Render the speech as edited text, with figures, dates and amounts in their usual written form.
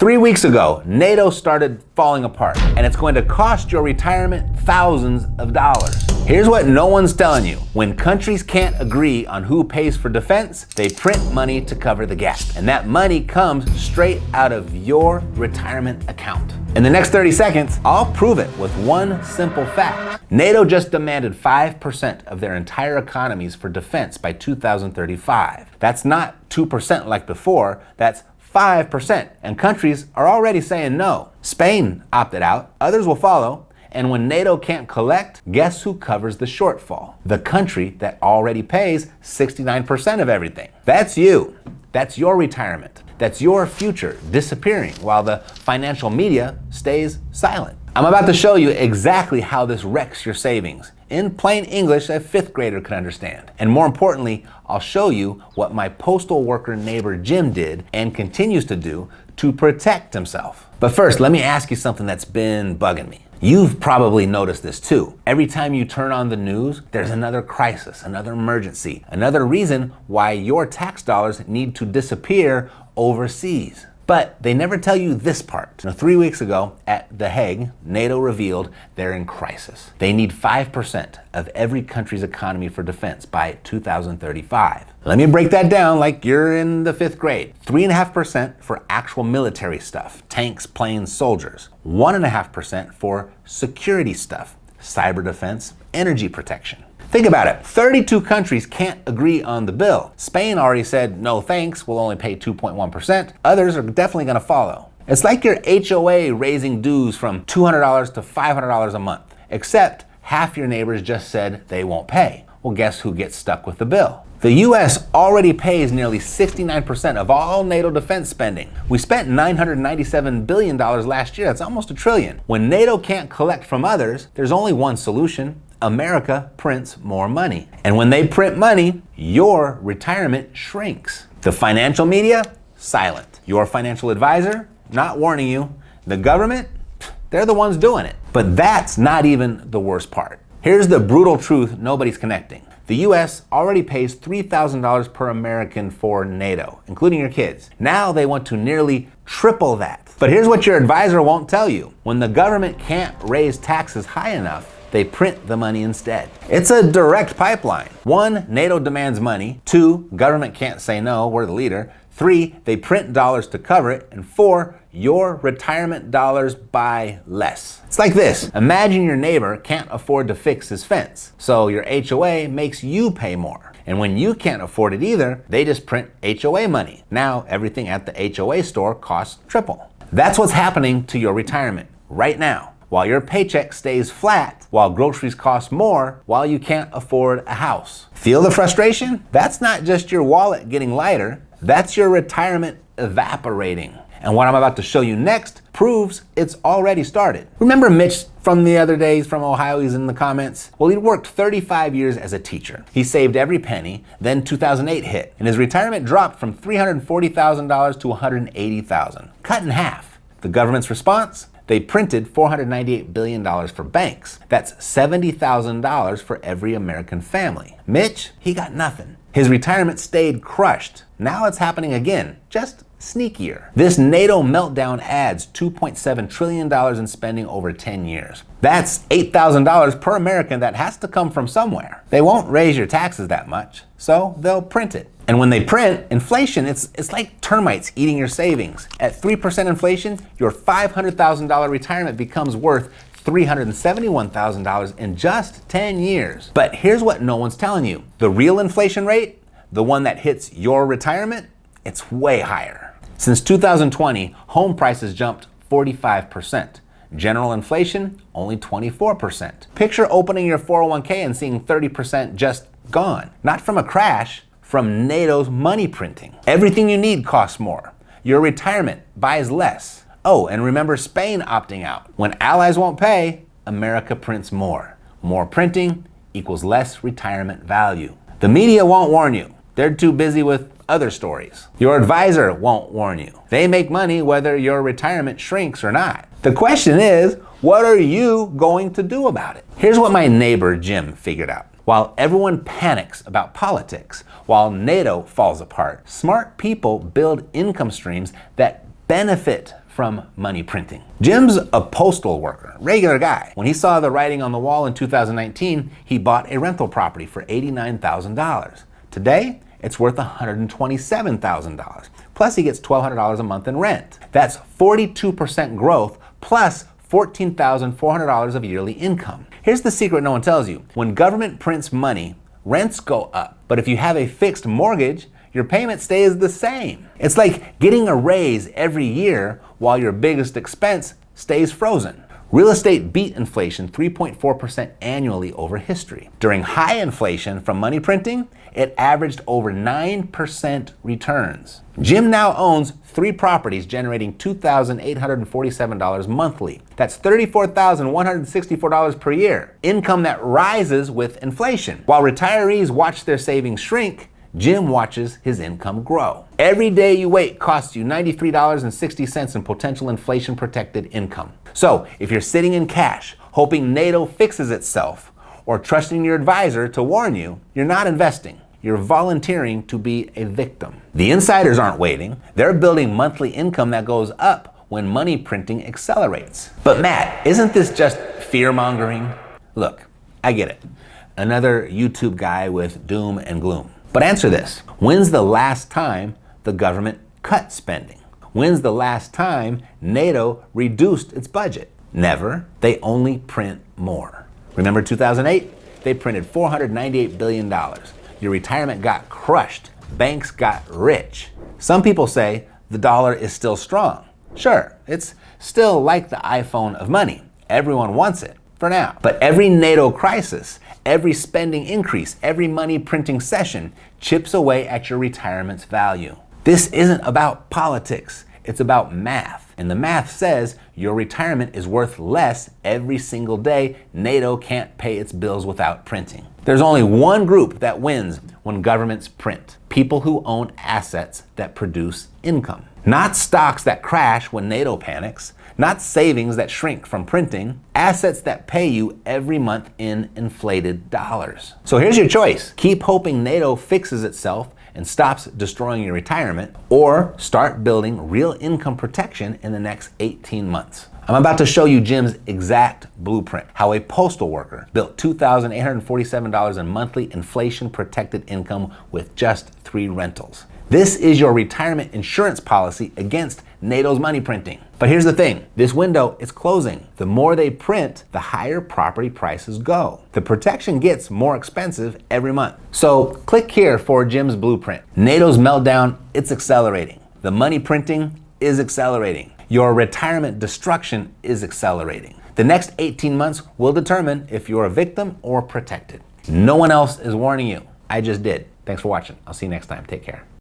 3 weeks ago, NATO started falling apart, and it's going to cost your retirement thousands of dollars. Here's what no one's telling you. When countries can't agree on who pays for defense, they print money to cover the gap. And that money comes straight out of your retirement account. In the next 30 seconds, I'll prove it with one simple fact. NATO just demanded 5% of their entire economies for defense by 2035. That's not 2% like before, that's 5%. And countries are already saying no. Spain opted out, others will follow. And when NATO can't collect, guess who covers the shortfall? The country that already pays 69% of everything. That's you. That's your retirement. That's your future disappearing while the financial media stays silent. I'm about to show you exactly how this wrecks your savings. In plain English a fifth grader can understand. And more importantly, I'll show you what my postal worker neighbor Jim did and continues to do to protect himself. But first, let me ask you something that's been bugging me. You've probably noticed this too. Every time you turn on the news, there's another crisis, another emergency, another reason why your tax dollars need to disappear overseas. But they never tell you this part. 3 weeks ago at The Hague, NATO revealed they're in crisis. They need 5% of every country's economy for defense by 2035. Let me break that down like you're in the 5th grade. 3.5% for actual military stuff, tanks, planes, soldiers. 1.5% for security stuff, cyber defense, energy protection. Think about it. 32 countries can't agree on the bill. Spain already said, no thanks, we'll only pay 2.1%. Others are definitely gonna follow. It's like your HOA raising dues from $200 to $500 a month, except half your neighbors just said they won't pay. Well, guess who gets stuck with the bill? The US already pays nearly 69% of all NATO defense spending. We spent $997 billion last year, that's almost $1 trillion. When NATO can't collect from others, there's only one solution. America prints more money. And when they print money, your retirement shrinks. The financial media, silent. Your financial advisor, not warning you. The government, they're the ones doing it. But that's not even the worst part. Here's the brutal truth nobody's connecting. The US already pays $3,000 per American for NATO, including your kids. Now they want to nearly triple that. But here's what your advisor won't tell you. When the government can't raise taxes high enough, they print the money instead. It's a direct pipeline. 1, NATO demands money. 2, government can't say no, we're the leader. 3, they print dollars to cover it. And 4, your retirement dollars buy less. It's like this. Imagine your neighbor can't afford to fix his fence, so your HOA makes you pay more. And when you can't afford it either, they just print HOA money. Now everything at the HOA store costs triple. That's what's happening to your retirement right now. While your paycheck stays flat, while groceries cost more, while you can't afford a house. Feel the frustration? That's not just your wallet getting lighter, that's your retirement evaporating. And what I'm about to show you next proves it's already started. Remember Mitch from the other days from Ohio? He's in the comments. Well, he worked 35 years as a teacher. He saved every penny, then 2008 hit, and his retirement dropped from $340,000 to $180,000, cut in half. The government's response? They printed $498 billion for banks. That's $70,000 for every American family. Mitch, he got nothing. His retirement stayed crushed. Now it's happening again, just sneakier. This NATO meltdown adds $2.7 trillion in spending over 10 years. That's $8,000 per American that has to come from somewhere. They won't raise your taxes that much, so they'll print it. And when they print, inflation, it's like termites eating your savings. At 3% inflation, your $500,000 retirement becomes worth $371,000 in just 10 years. But here's what no one's telling you. The real inflation rate, the one that hits your retirement, it's way higher. Since 2020, home prices jumped 45%. General inflation, only 24%. Picture opening your 401k and seeing 30% just gone. Not from a crash, from NATO's money printing. Everything you need costs more. Your retirement buys less. Oh, and remember Spain opting out. When allies won't pay, America prints more. More printing equals less retirement value. The media won't warn you. They're too busy with other stories. Your advisor won't warn you. They make money whether your retirement shrinks or not. The question is, what are you going to do about it? Here's what my neighbor Jim figured out. While everyone panics about politics, while NATO falls apart, smart people build income streams that benefit from money printing. Jim's a postal worker, regular guy. When he saw the writing on the wall in 2019, he bought a rental property for $89,000. Today, it's worth $127,000. Plus he gets $1,200 a month in rent. That's 42% growth plus $14,400 of yearly income. Here's the secret no one tells you. When government prints money, rents go up. But if you have a fixed mortgage, your payment stays the same. It's like getting a raise every year while your biggest expense stays frozen. Real estate beat inflation 3.4% annually over history. During high inflation from money printing, it averaged over 9% returns. Jim now owns 3 properties generating $2,847 monthly. That's $34,164 per year. Income that rises with inflation. While retirees watch their savings shrink, Jim watches his income grow. Every day you wait costs you $93.60 in potential inflation-protected income. So if you're sitting in cash, hoping NATO fixes itself, or trusting your advisor to warn you, you're not investing. You're volunteering to be a victim. The insiders aren't waiting. They're building monthly income that goes up when money printing accelerates. But Matt, isn't this just fear-mongering? Look, I get it. Another YouTube guy with doom and gloom. But answer this. When's the last time the government cut spending? When's the last time NATO reduced its budget? Never. They only print more. Remember 2008? They printed $498 billion. Your retirement got crushed. Banks got rich. Some people say the dollar is still strong. Sure, it's still like the iPhone of money. Everyone wants it for now. But every NATO crisis, every spending increase, every money printing session chips away at your retirement's value. This isn't about politics. It's about math. And the math says your retirement is worth less every single day NATO can't pay its bills without printing. There's only one group that wins when governments print. People who own assets that produce income. Not stocks that crash when NATO panics. Not savings that shrink from printing. Assets that pay you every month in inflated dollars. So here's your choice. Keep hoping NATO fixes itself and stops destroying your retirement, or start building real income protection in the next 18 months. I'm about to show you Jim's exact blueprint, how a postal worker built $2,847 in monthly inflation-protected income with just 3 rentals. This is your retirement insurance policy against NATO's money printing. But here's the thing, this window is closing. The more they print, the higher property prices go. The protection gets more expensive every month. So click here for Jim's blueprint. NATO's meltdown, it's accelerating. The money printing is accelerating. Your retirement destruction is accelerating. The next 18 months will determine if you're a victim or protected. No one else is warning you. I just did. Thanks for watching. I'll see you next time. Take care.